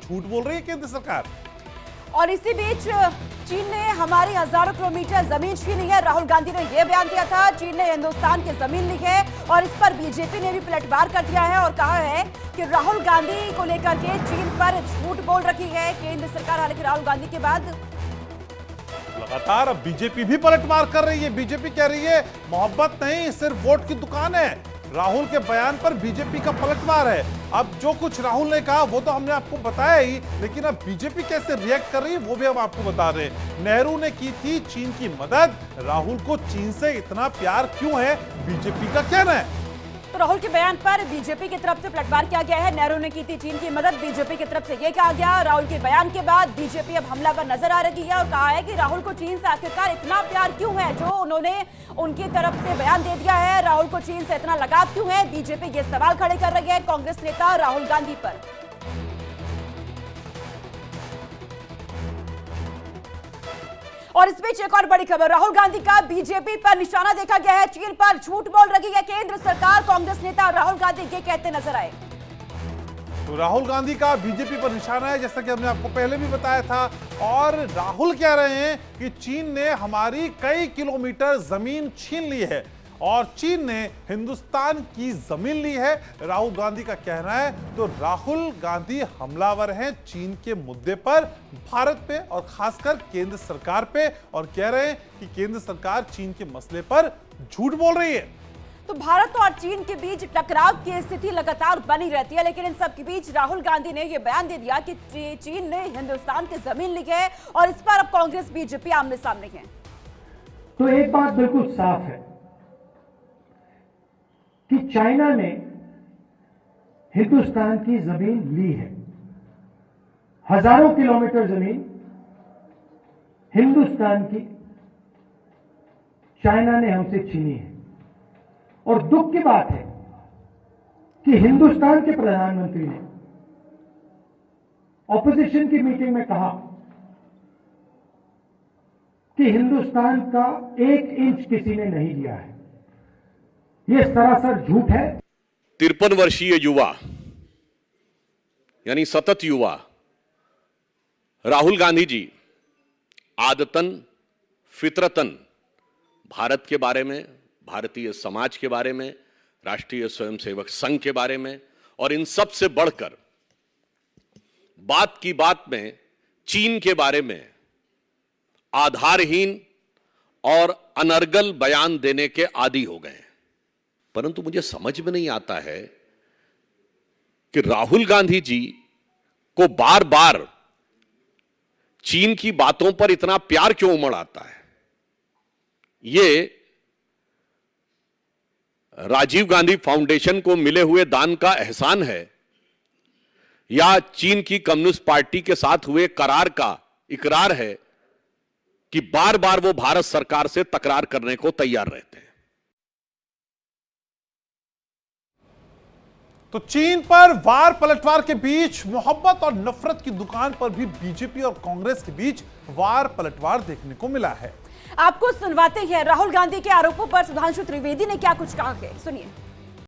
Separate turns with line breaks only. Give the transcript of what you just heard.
झूठ बोल रही है केंद्र सरकार।
और इसी बीच चीन ने हमारी हजारों किलोमीटर जमीन छीनी है। राहुल गांधी ने यह बयान दिया था, चीन ने हिंदुस्तान की जमीन ली है, और इस पर बीजेपी ने भी पलटवार कर दिया है और कहा है कि राहुल गांधी को लेकर के चीन पर झूठ बोल रही है केंद्र सरकार। हालांकि राहुल गांधी के बाद
लगातार अब बीजेपी भी पलटवार कर रही है। बीजेपी कह रही है मोहब्बत नहीं, सिर्फ वोट की दुकान है। राहुल के बयान पर बीजेपी का पलटवार है। अब जो कुछ राहुल ने कहा वो तो हमने आपको बताया ही, लेकिन अब बीजेपी कैसे रिएक्ट कर रही है वो भी हम आपको बता रहे हैं। नेहरू ने की थी चीन की मदद, राहुल को चीन से इतना प्यार क्यों है, बीजेपी का कहना है।
तो राहुल के बयान पर बीजेपी की तरफ से पलटवार किया गया है। नेहरू ने की थी चीन की मदद, बीजेपी की तरफ से यह कहा गया। राहुल के बयान के बाद बीजेपी अब हमलावर नजर आ रही है और कहा है कि राहुल को चीन से आखिरकार इतना प्यार क्यों है, जो उन्होंने उनकी तरफ से बयान दे दिया है। राहुल को चीन से इतना लगाव क्यों है, बीजेपी ये सवाल खड़े कर रही है कांग्रेस नेता राहुल गांधी पर। और इस बीच एक और बड़ी खबर, राहुल गांधी का बीजेपी पर निशाना देखा गया है। चीन पर झूठ बोल रही है केंद्र सरकार। कांग्रेस नेता राहुल गांधी ये कहते नजर आए।
तो राहुल गांधी का बीजेपी पर निशाना है, जैसा कि हमने आपको पहले भी बताया था। और राहुल कह रहे हैं कि चीन ने हमारी कई किलोमीटर जमीन छीन ली है और चीन ने हिंदुस्तान की जमीन ली है, राहुल गांधी का कहना है। तो राहुल गांधी हमलावर हैं चीन के मुद्दे पर, भारत पे और खासकर केंद्र सरकार पे, और कह रहे हैं कि केंद्र सरकार चीन के मसले पर झूठ बोल रही है।
तो भारत और चीन के बीच टकराव की स्थिति लगातार बनी रहती है, लेकिन इन सब के बीच राहुल गांधी ने यह बयान दे दिया कि चीन ने हिंदुस्तान की जमीन ली है और इस पर अब कांग्रेस बीजेपी आमने सामने है।
तो एक बात बिल्कुल साफ है कि चाइना ने हिंदुस्तान की जमीन ली है। हजारों किलोमीटर जमीन हिंदुस्तान की चाइना ने हमसे छीनी है। और दुख की बात है कि हिंदुस्तान के प्रधानमंत्री ने ऑपोजिशन की मीटिंग में कहा कि हिंदुस्तान का 1 इंच किसी ने नहीं लिया है। यह सरासर झूठ है।
53 वर्षीय युवा यानी सतत युवा राहुल गांधी जी आदतन फितरतन भारत के बारे में, भारतीय समाज के बारे में, राष्ट्रीय स्वयंसेवक संघ के बारे में, और इन सब से बढ़कर बात की बात में चीन के बारे में आधारहीन और अनर्गल बयान देने के आदी हो गए हैं। परंतु मुझे समझ में नहीं आता है कि राहुल गांधी जी को बार बार चीन की बातों पर इतना प्यार क्यों उमड़ आता है। ये राजीव गांधी फाउंडेशन को मिले हुए दान का एहसान है या चीन की कम्युनिस्ट पार्टी के साथ हुए करार का इकरार है कि बार बार वो भारत सरकार से तकरार करने को तैयार रहते हैं।
तो चीन पर वार पलटवार के बीच मोहब्बत और नफरत की दुकान पर भी बीजेपी और कांग्रेस के बीच वार पलटवार देखने को मिला है।
आपको सुनवाते हैं राहुल गांधी के आरोपों पर सुधांशु त्रिवेदी ने क्या कुछ कहा है, सुनिए।